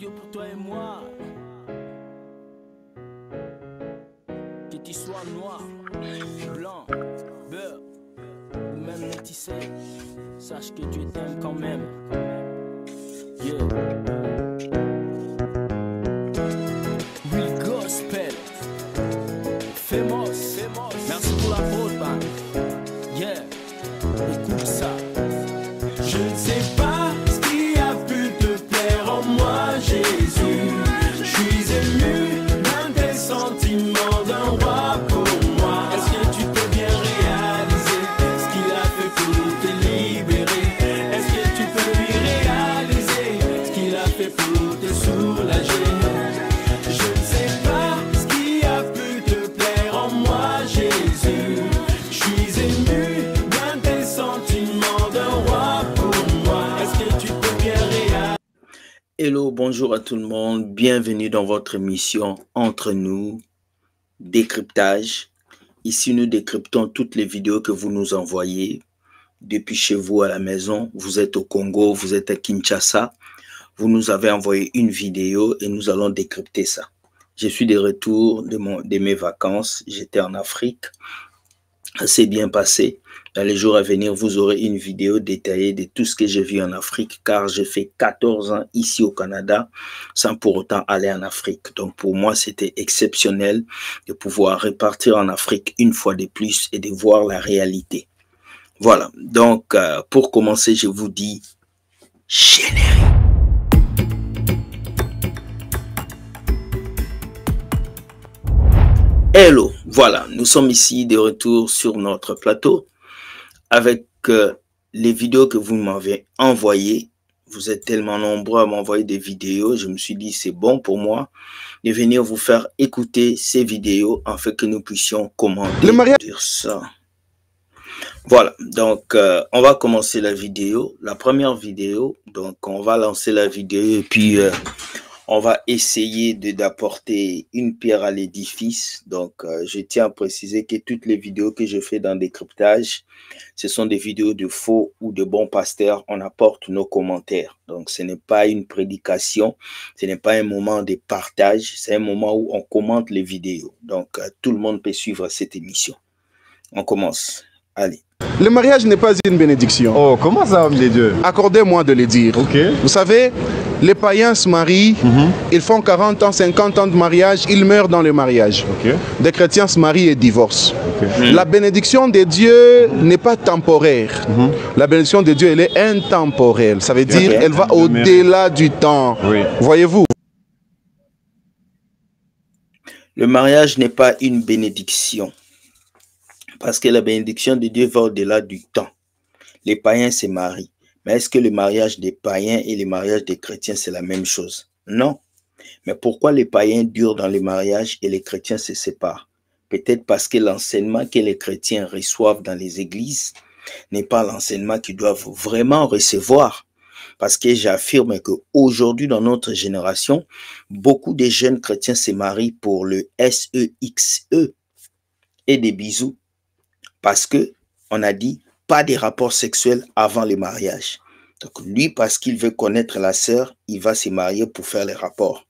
Dieu pour toi et moi. Que tu sois noir, blanc, beurre ou même métissé, sache que Dieu t'aime quand même. Yeah. Real gospel, famous. Merci pour la faute, man. Yeah, écoute ça. Je ne sais pas ce qui a pu te plaire en moi, Jésus. Je suis ému d'un tes sentiments d'un roi pour moi. Est-ce que tu peux bien réaliser ce qu'il a fait pour te libérer? Est-ce que tu peux lui réaliser ce qu'il a fait pour te soulager? Je ne sais pas ce qui a pu te plaire en moi, Jésus. Je suis ému d'un tes sentiments d'un roi pour moi. Est-ce que tu peux bien réaliser? Hello, bonjour à tout le monde. Bienvenue dans votre émission Entre nous, décryptage. Ici, nous décryptons toutes les vidéos que vous nous envoyez depuis chez vous à la maison. Vous êtes au Congo, vous êtes à Kinshasa. Vous nous avez envoyé une vidéo et nous allons décrypter ça. Je suis de retour de mes vacances. J'étais en Afrique. Ça s'est bien passé. Dans les jours à venir, vous aurez une vidéo détaillée de tout ce que j'ai vu en Afrique, car j'ai fait 14 ans ici au Canada sans pour autant aller en Afrique. Donc pour moi, c'était exceptionnel de pouvoir repartir en Afrique une fois de plus et de voir la réalité. Voilà, donc pour commencer, je vous dis générique. Hello, voilà, nous sommes ici de retour sur notre plateau avec les vidéos que vous m'avez envoyées. Vous êtes tellement nombreux à m'envoyer des vidéos, je me suis dit c'est bon pour moi de venir vous faire écouter ces vidéos afin que nous puissions commenter sur ça. Voilà, donc on va commencer la vidéo, la première vidéo. Donc on va lancer la vidéo et puis on va essayer d'apporter une pierre à l'édifice. Donc, je tiens à préciser que toutes les vidéos que je fais dans Décryptage, ce sont des vidéos de faux ou de bons pasteurs. On apporte nos commentaires. Donc, ce n'est pas une prédication. Ce n'est pas un moment de partage. C'est un moment où on commente les vidéos. Donc, tout le monde peut suivre cette émission. On commence. Allez. Le mariage n'est pas une bénédiction. Oh, comment ça, homme de Dieu? Accordez-moi de le dire. Ok. Vous savez, les païens se marient, ils font 40 ans, 50 ans de mariage, ils meurent dans le mariage. Ok. Des chrétiens se marient et divorcent. Ok. La bénédiction de Dieu n'est pas temporaire. La bénédiction de Dieu, elle est intemporelle. Ça veut dire, elle va au-delà du temps. Oui. Voyez-vous? Le mariage n'est pas une bénédiction. Parce que la bénédiction de Dieu va au-delà du temps. Les païens se marient. Mais est-ce que le mariage des païens et le mariage des chrétiens, c'est la même chose? Non. Mais pourquoi les païens durent dans le mariage et les chrétiens se séparent? Peut-être parce que l'enseignement que les chrétiens reçoivent dans les églises n'est pas l'enseignement qu'ils doivent vraiment recevoir. Parce que j'affirme qu'aujourd'hui, dans notre génération, beaucoup de jeunes chrétiens se marient pour le sexe et des bisous. Parce que on a dit pas de rapports sexuels avant le mariage. Donc lui, parce qu'il veut connaître la sœur, il va se marier pour faire les rapports.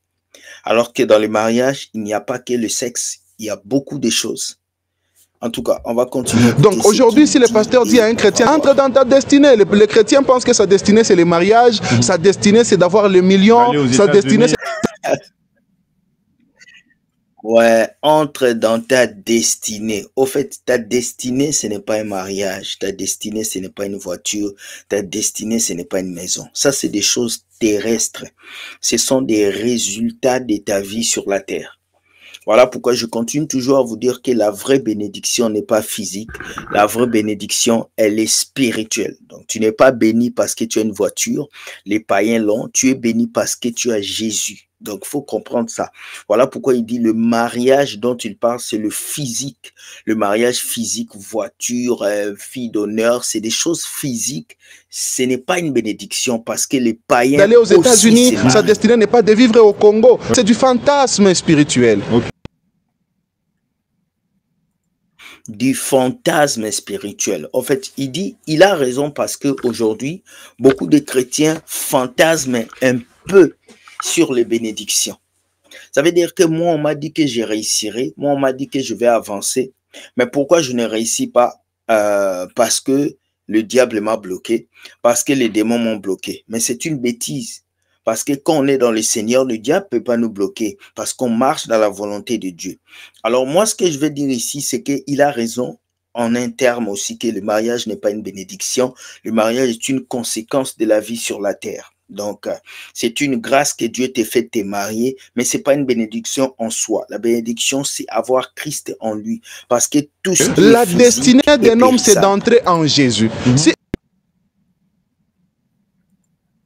Alors que dans le mariage, il n'y a pas que le sexe, il y a beaucoup de choses. En tout cas, on va continuer. Donc aujourd'hui, si le pasteur dit à un chrétien, entre dans ta destinée, le chrétien pense que sa destinée c'est le mariage, sa destinée c'est d'avoir les millions, sa destinée c'est... Ouais, entre dans ta destinée. Au fait, ta destinée, ce n'est pas un mariage. Ta destinée, ce n'est pas une voiture. Ta destinée, ce n'est pas une maison. Ça, c'est des choses terrestres. Ce sont des résultats de ta vie sur la terre. Voilà pourquoi je continue toujours à vous dire que la vraie bénédiction n'est pas physique. La vraie bénédiction, elle est spirituelle. Donc, tu n'es pas béni parce que tu as une voiture. Les païens l'ont. Tu es béni parce que tu as Jésus. Donc, il faut comprendre ça. Voilà pourquoi il dit le mariage dont il parle, c'est le physique. Le mariage physique, voiture, fille d'honneur, c'est des choses physiques. Ce n'est pas une bénédiction parce que les païens... D'aller aux États-Unis, sa destinée n'est pas de vivre au Congo. C'est du fantasme spirituel. Okay. Du fantasme spirituel. En fait, il dit, il a raison parce qu'aujourd'hui, beaucoup de chrétiens fantasment un peu sur les bénédictions. Ça veut dire que moi, on m'a dit que je réussirai. Moi, on m'a dit que je vais avancer. Mais pourquoi je ne réussis pas? Parce que le diable m'a bloqué, parce que les démons m'ont bloqué. Mais c'est une bêtise. Parce que quand on est dans le Seigneur, le diable ne peut pas nous bloquer. Parce qu'on marche dans la volonté de Dieu. Alors moi, ce que je veux dire ici, c'est qu'il a raison en un terme aussi, que le mariage n'est pas une bénédiction. Le mariage est une conséquence de la vie sur la terre. Donc, c'est une grâce que Dieu t'ait fait de te marier, mais c'est pas une bénédiction en soi. La bénédiction, c'est avoir Christ en lui. Parce que tout ce qui la destinée d'un homme, c'est d'entrer en Jésus.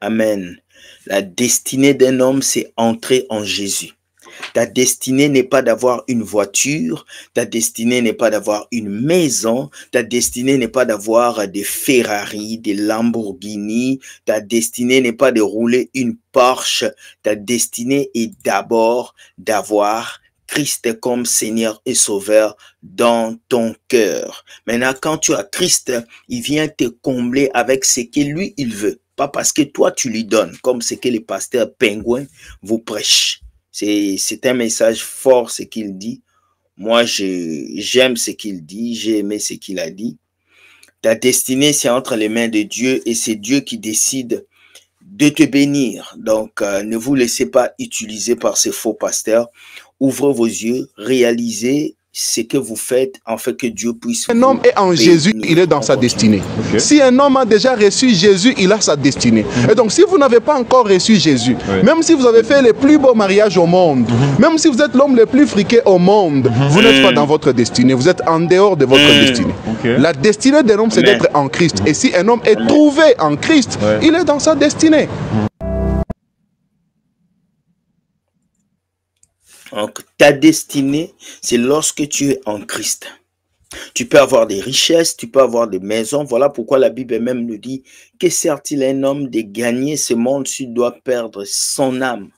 Amen. La destinée d'un homme, c'est entrer en Jésus. Ta destinée n'est pas d'avoir une voiture, ta destinée n'est pas d'avoir une maison, ta destinée n'est pas d'avoir des Ferrari, des Lamborghini, ta destinée n'est pas de rouler une Porsche, ta destinée est d'abord d'avoir Christ comme Seigneur et Sauveur dans ton cœur. Maintenant, quand tu as Christ, il vient te combler avec ce que lui, il veut. Pas parce que toi, tu lui donnes, comme ce que les pasteurs pingouins vous prêchent. C'est un message fort, ce qu'il dit. Moi, j'aime ce qu'il dit. J'ai aimé ce qu'il a dit. Ta destinée, c'est entre les mains de Dieu et c'est Dieu qui décide de te bénir. Donc, ne vous laissez pas utiliser par ces faux pasteurs. Ouvrez vos yeux, réalisez ce que vous faites en fait que Dieu puisse. Un homme est en Jésus, il est dans sa destinée. Okay. Si un homme a déjà reçu Jésus, il a sa destinée. Et donc, si vous n'avez pas encore reçu Jésus, même si vous avez fait les plus beaux mariages au monde, même si vous êtes l'homme le plus friqué au monde, vous n'êtes pas dans votre destinée. Vous êtes en dehors de votre destinée. Okay. La destinée d'un homme, c'est d'être en Christ. Et si un homme est trouvé en Christ, il est dans sa destinée. Donc, ta destinée, c'est lorsque tu es en Christ. Tu peux avoir des richesses, tu peux avoir des maisons. Voilà pourquoi la Bible même nous dit que sert-il un homme de gagner ce monde s'il doit perdre son âme?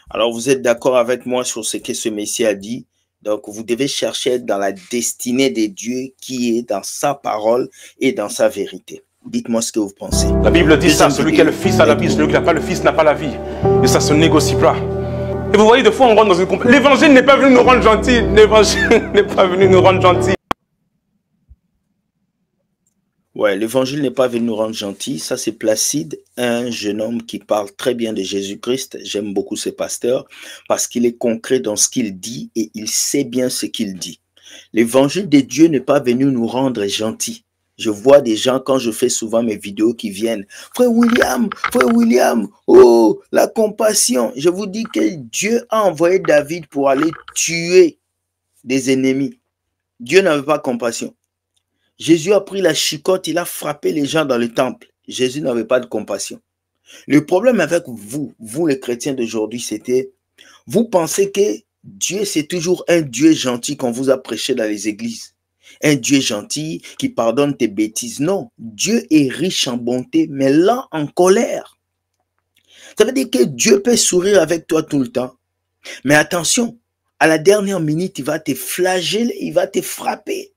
Alors, vous êtes d'accord avec moi sur ce que ce Messie a dit. Donc, vous devez chercher dans la destinée de Dieu qui est dans sa parole et dans sa vérité. Dites-moi ce que vous pensez. La Bible dit ça, celui qui a le Fils a la vie, celui qui n'a pas le Fils n'a pas la vie. Et ça ne se négocie pas. Et vous voyez, des fois, on rentre dans une compagnie. L'évangile n'est pas venu nous rendre gentils. L'évangile n'est pas venu nous rendre gentils. Ouais, l'évangile n'est pas venu nous rendre gentils. Ça, c'est Placide, un jeune homme qui parle très bien de Jésus-Christ. J'aime beaucoup ce pasteur parce qu'il est concret dans ce qu'il dit et il sait bien ce qu'il dit. L'évangile de Dieu n'est pas venu nous rendre gentils. Je vois des gens, quand je fais souvent mes vidéos, qui viennent. Frère William, oh, la compassion. Je vous dis que Dieu a envoyé David pour aller tuer des ennemis. Dieu n'avait pas compassion. Jésus a pris la chicotte, il a frappé les gens dans le temple. Jésus n'avait pas de compassion. Le problème avec vous les chrétiens d'aujourd'hui, c'était, vous pensez que Dieu, c'est toujours un Dieu gentil qu'on vous a prêché dans les églises. Un Dieu gentil qui pardonne tes bêtises. Non, Dieu est riche en bonté, mais lent en colère. Ça veut dire que Dieu peut sourire avec toi tout le temps. Mais attention, à la dernière minute, il va te flageller, il va te frapper.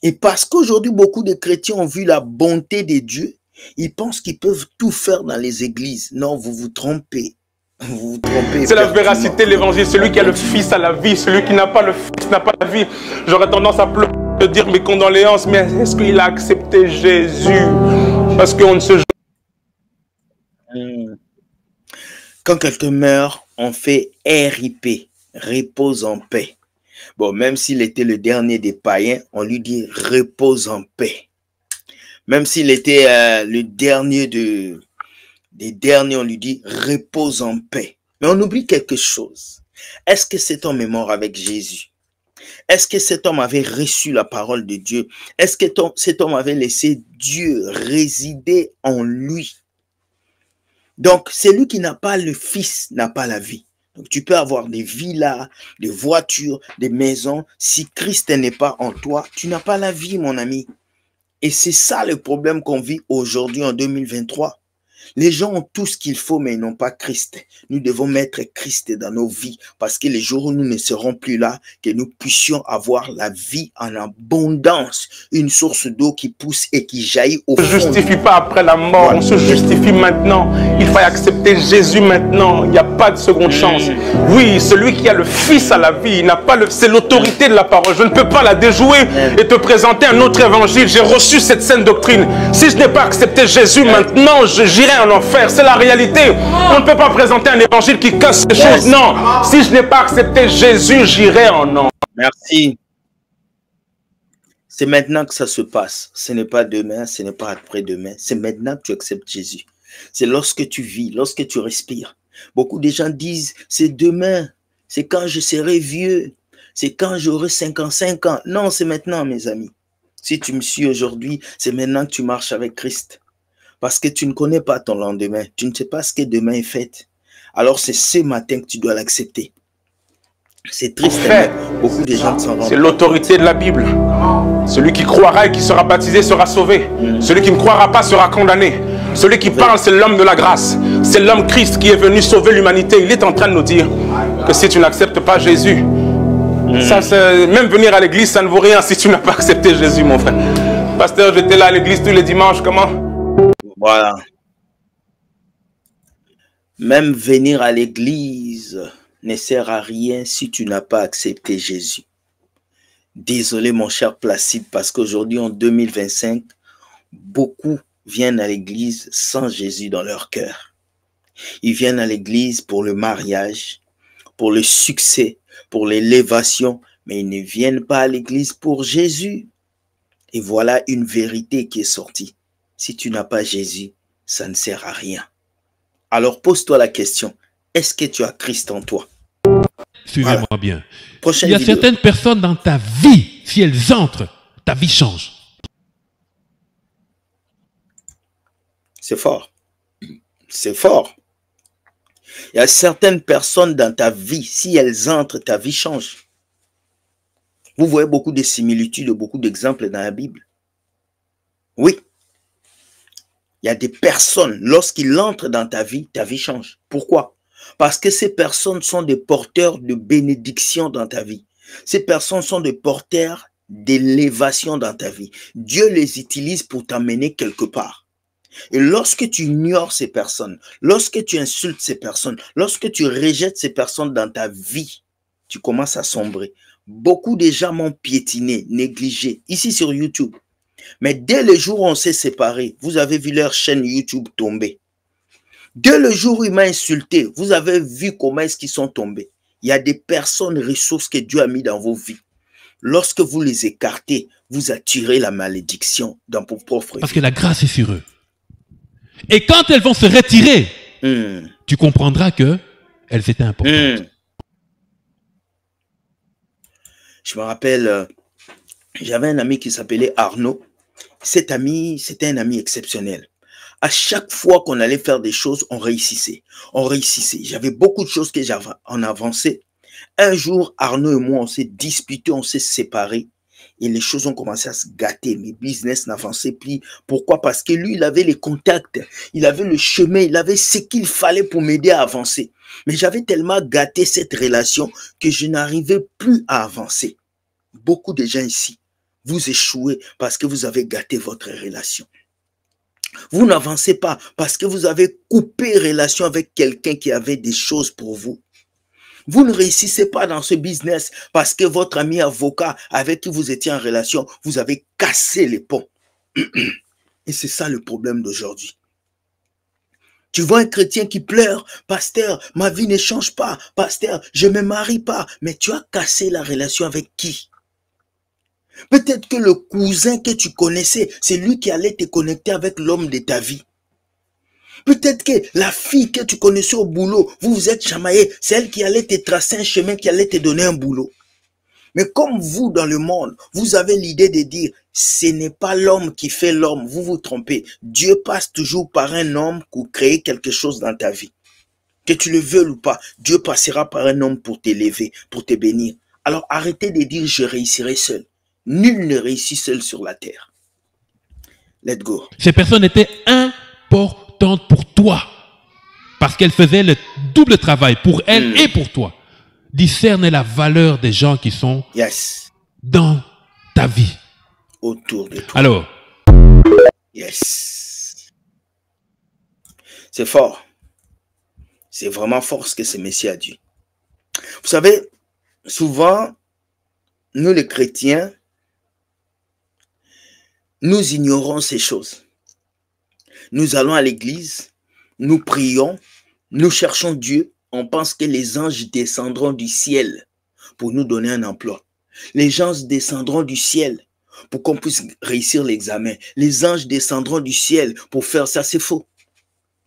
Et parce qu'aujourd'hui, beaucoup de chrétiens ont vu la bonté de Dieu, ils pensent qu'ils peuvent tout faire dans les églises. Non, vous vous trompez. Vous vous trompez. C'est la véracité de l'évangile. Celui qui a le Fils a la vie. Celui qui n'a pas le Fils n'a pas la vie. J'aurais tendance à pleurer, de dire mes condoléances, mais est-ce qu'il a accepté Jésus? Parce qu'on ne se... Quand quelqu'un meurt, on fait RIP, repose en paix. Bon, même s'il était le dernier des païens, on lui dit repose en paix. Même s'il était le dernier des derniers, on lui dit repose en paix. Mais on oublie quelque chose. Est-ce que cet homme est mort avec Jésus? Est-ce que cet homme avait reçu la parole de Dieu? Est-ce que cet homme avait laissé Dieu résider en lui? Donc, celui qui n'a pas le Fils n'a pas la vie. Donc, tu peux avoir des villas, des voitures, des maisons. Si Christ n'est pas en toi, tu n'as pas la vie, mon ami. Et c'est ça le problème qu'on vit aujourd'hui en 2023. Les gens ont tout ce qu'il faut, mais ils n'ont pas Christ. Nous devons mettre Christ dans nos vies parce que les jours où nous ne serons plus là, que nous puissions avoir la vie en abondance, une source d'eau qui pousse et qui jaillit au fond. On ne se justifie pas après la mort, on se justifie maintenant. Il faut accepter Jésus maintenant, il n'y a pas de seconde chance. Oui, celui qui a le Fils à la vie, il n'a pas c'est l'autorité de la parole. Je ne peux pas la déjouer et te présenter un autre évangile. J'ai reçu cette saine doctrine. Si je n'ai pas accepté Jésus maintenant, j'irai en enfer. C'est la réalité. On ne peut pas présenter un évangile qui casse les choses. Non. Si je n'ai pas accepté Jésus, j'irai en enfer. Merci. C'est maintenant que ça se passe. Ce n'est pas demain, ce n'est pas après-demain. C'est maintenant que tu acceptes Jésus. C'est lorsque tu vis, lorsque tu respires. Beaucoup de gens disent, c'est demain, c'est quand je serai vieux, c'est quand j'aurai 55 ans. Non, c'est maintenant, mes amis. Si tu me suis aujourd'hui, c'est maintenant que tu marches avec Christ. Parce que tu ne connais pas ton lendemain. Tu ne sais pas ce que demain est fait. Alors c'est ce matin que tu dois l'accepter. C'est triste, mais beaucoup de gens s'en rendent compte. C'est l'autorité de la Bible. Celui qui croira et qui sera baptisé sera sauvé. Celui qui ne croira pas sera condamné. Celui qui parle, c'est l'homme de la grâce. C'est l'homme Christ qui est venu sauver l'humanité. Il est en train de nous dire que si tu n'acceptes pas Jésus, même venir à l'église, ça ne vaut rien si tu n'as pas accepté Jésus, mon frère. Pasteur, j'étais là à l'église tous les dimanches, comment? Voilà. Même venir à l'église ne sert à rien si tu n'as pas accepté Jésus. Désolé, mon cher Placide, parce qu'aujourd'hui, en 2025, beaucoup viennent à l'église sans Jésus dans leur cœur. Ils viennent à l'église pour le mariage, pour le succès, pour l'élévation, mais ils ne viennent pas à l'église pour Jésus. Et voilà une vérité qui est sortie. Si tu n'as pas Jésus, ça ne sert à rien. Alors pose-toi la question, est-ce que tu as Christ en toi? Suivez-moi bien. Prochaine Il y a vidéo. certaines personnes dans ta vie, si elles entrent, ta vie change. C'est fort. C'est fort. Il y a certaines personnes dans ta vie, si elles entrent, ta vie change. Vous voyez beaucoup de similitudes, beaucoup d'exemples dans la Bible. Oui. Il y a des personnes, lorsqu'ils entrent dans ta vie change. Pourquoi? Parce que ces personnes sont des porteurs de bénédiction dans ta vie. Ces personnes sont des porteurs d'élévation dans ta vie. Dieu les utilise pour t'amener quelque part. Et lorsque tu ignores ces personnes, lorsque tu insultes ces personnes, lorsque tu rejettes ces personnes dans ta vie, tu commences à sombrer. Beaucoup de gens m'ont piétiné, négligé, ici sur YouTube. Mais dès le jour où on s'est séparés, vous avez vu leur chaîne YouTube tomber. Dès le jour où ils m'ont insulté, vous avez vu comment est-ce qu'ils sont tombés. Il y a des personnes, ressources que Dieu a mis dans vos vies. Lorsque vous les écartez, vous attirez la malédiction dans vos propres vies. Parce que la grâce est sur eux. Et quand elles vont se retirer, tu comprendras que elles étaient importantes. Je me rappelle, j'avais un ami qui s'appelait Arnaud. Cet ami, c'était un ami exceptionnel. À chaque fois qu'on allait faire des choses, on réussissait. On réussissait. J'avais beaucoup de choses que j'avais en avancé. Un jour, Arnaud et moi, on s'est disputés, on s'est séparés. Et les choses ont commencé à se gâter. Mes business n'avançaient plus. Pourquoi? Parce que lui, il avait les contacts. Il avait le chemin. Il avait ce qu'il fallait pour m'aider à avancer. Mais j'avais tellement gâté cette relation que je n'arrivais plus à avancer. Beaucoup de gens ici, vous échouez parce que vous avez gâté votre relation. Vous n'avancez pas parce que vous avez coupé relation avec quelqu'un qui avait des choses pour vous. Vous ne réussissez pas dans ce business parce que votre ami avocat avec qui vous étiez en relation, vous avez cassé les ponts. Et c'est ça le problème d'aujourd'hui. Tu vois un chrétien qui pleure, pasteur, ma vie ne change pas, pasteur, je ne me marie pas, mais tu as cassé la relation avec qui? Peut-être que le cousin que tu connaissais, c'est lui qui allait te connecter avec l'homme de ta vie. Peut-être que la fille que tu connaissais au boulot, vous vous êtes chamaillé, c'est elle qui allait te tracer un chemin, qui allait te donner un boulot. Mais comme vous, dans le monde, vous avez l'idée de dire, ce n'est pas l'homme qui fait l'homme, vous vous trompez. Dieu passe toujours par un homme pour créer quelque chose dans ta vie. Que tu le veuilles ou pas, Dieu passera par un homme pour t'élever, pour te bénir. Alors arrêtez de dire, je réussirai seul. Nul ne réussit seul sur la terre. Let's go. Ces personnes étaient importantes pour toi, parce qu'elle faisait le double travail pour elle et pour toi, discerne la valeur des gens qui sont dans ta vie. Autour de toi. Alors. Yes. C'est fort. C'est vraiment fort ce que ce Messie a dit. Vous savez, souvent, nous les chrétiens, nous ignorons ces choses. Nous allons à l'église, nous prions, nous cherchons Dieu, on pense que les anges descendront du ciel pour nous donner un emploi. Les anges descendront du ciel pour qu'on puisse réussir l'examen. Les anges descendront du ciel pour faire ça, c'est faux.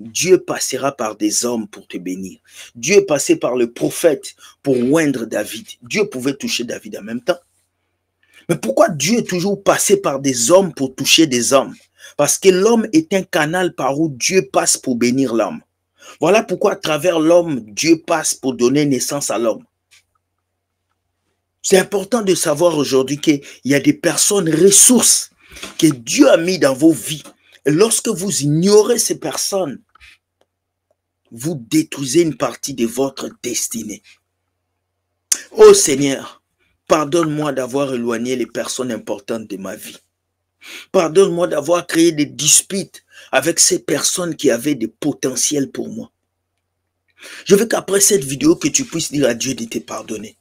Dieu passera par des hommes pour te bénir. Dieu est passé par le prophète pour oindre David. Dieu pouvait toucher David en même temps. Mais pourquoi Dieu est toujours passé par des hommes pour toucher des hommes? Parce que l'homme est un canal par où Dieu passe pour bénir l'homme. Voilà pourquoi à travers l'homme, Dieu passe pour donner naissance à l'homme. C'est important de savoir aujourd'hui qu'il y a des personnes ressources que Dieu a mis dans vos vies. Et lorsque vous ignorez ces personnes, vous détruisez une partie de votre destinée. Oh Seigneur, pardonne-moi d'avoir éloigné les personnes importantes de ma vie. Pardonne-moi d'avoir créé des disputes avec ces personnes qui avaient des potentiels pour moi. Je veux qu'après cette vidéo, que tu puisses dire à Dieu de te pardonner.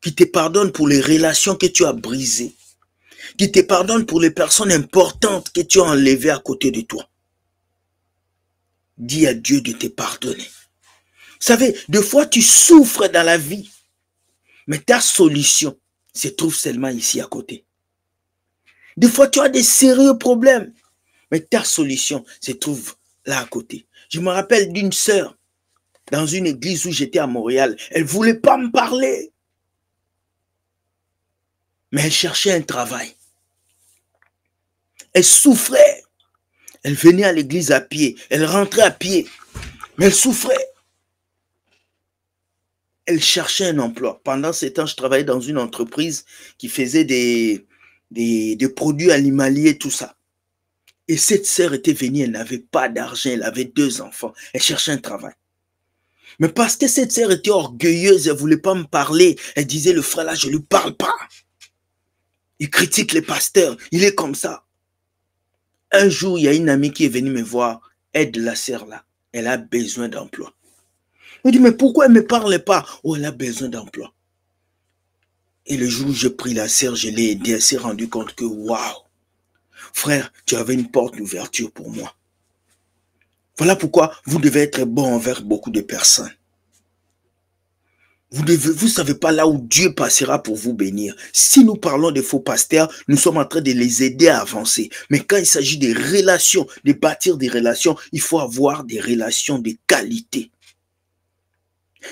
Qu'il te pardonne pour les relations que tu as brisées. Qu'il te pardonne pour les personnes importantes que tu as enlevées à côté de toi. Dis à Dieu de te pardonner. Vous savez, des fois tu souffres dans la vie, mais ta solution se trouve seulement ici à côté. Des fois tu as des sérieux problèmes, mais ta solution se trouve là à côté. Je me rappelle d'une sœur dans une église où j'étais à Montréal. Elle ne voulait pas me parler, mais elle cherchait un travail. Elle souffrait. Elle venait à l'église à pied. Elle rentrait à pied. Mais elle souffrait. Elle cherchait un emploi. Pendant ce temps, je travaillais dans une entreprise qui faisait des produits animaliers, tout ça. Et cette sœur était venue, elle n'avait pas d'argent, elle avait 2 enfants. Elle cherchait un travail. Mais parce que cette sœur était orgueilleuse, elle ne voulait pas me parler. Elle disait, le frère là, je ne lui parle pas. Il critique les pasteurs. Il est comme ça. Un jour, il y a une amie qui est venue me voir. Aide la sœur là. Elle a besoin d'emploi. Je dis, mais pourquoi elle ne me parle pas? Oh, elle a besoin d'emploi. Et le jour où j'ai pris la sœur, je l'ai aidée. Elle s'est rendue compte que, waouh, frère, tu avais une porte d'ouverture pour moi. Voilà pourquoi vous devez être bon envers beaucoup de personnes. Vous ne savez pas là où Dieu passera pour vous bénir. Si nous parlons de faux pasteurs, nous sommes en train de les aider à avancer. Mais quand il s'agit des relations, de bâtir des relations, il faut avoir des relations de qualité.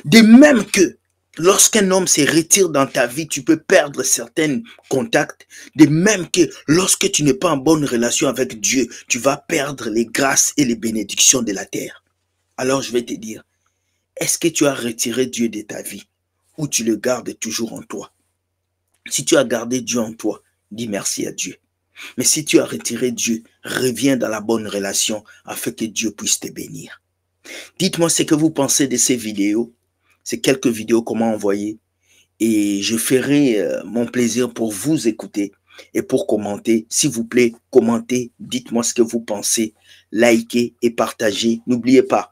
De même que lorsqu'un homme se retire dans ta vie, tu peux perdre certains contacts. De même que lorsque tu n'es pas en bonne relation avec Dieu, tu vas perdre les grâces et les bénédictions de la terre. Alors je vais te dire, est-ce que tu as retiré Dieu de ta vie ou tu le gardes toujours en toi? Si tu as gardé Dieu en toi, dis merci à Dieu. Mais si tu as retiré Dieu, reviens dans la bonne relation afin que Dieu puisse te bénir. Dites-moi ce que vous pensez de ces vidéos. C'est quelques vidéos qu'on m'a envoyées. Et je ferai mon plaisir pour vous écouter et pour commenter. S'il vous plaît, commentez. Dites-moi ce que vous pensez. Likez et partagez. N'oubliez pas,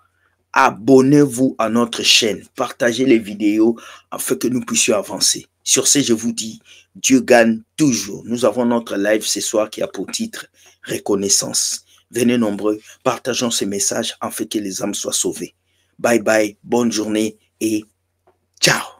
abonnez-vous à notre chaîne. Partagez les vidéos afin que nous puissions avancer. Sur ce, je vous dis, Dieu gagne toujours. Nous avons notre live ce soir qui a pour titre Reconnaissance. Venez nombreux, partageons ce message afin que les âmes soient sauvées. Bye bye, bonne journée et ciao.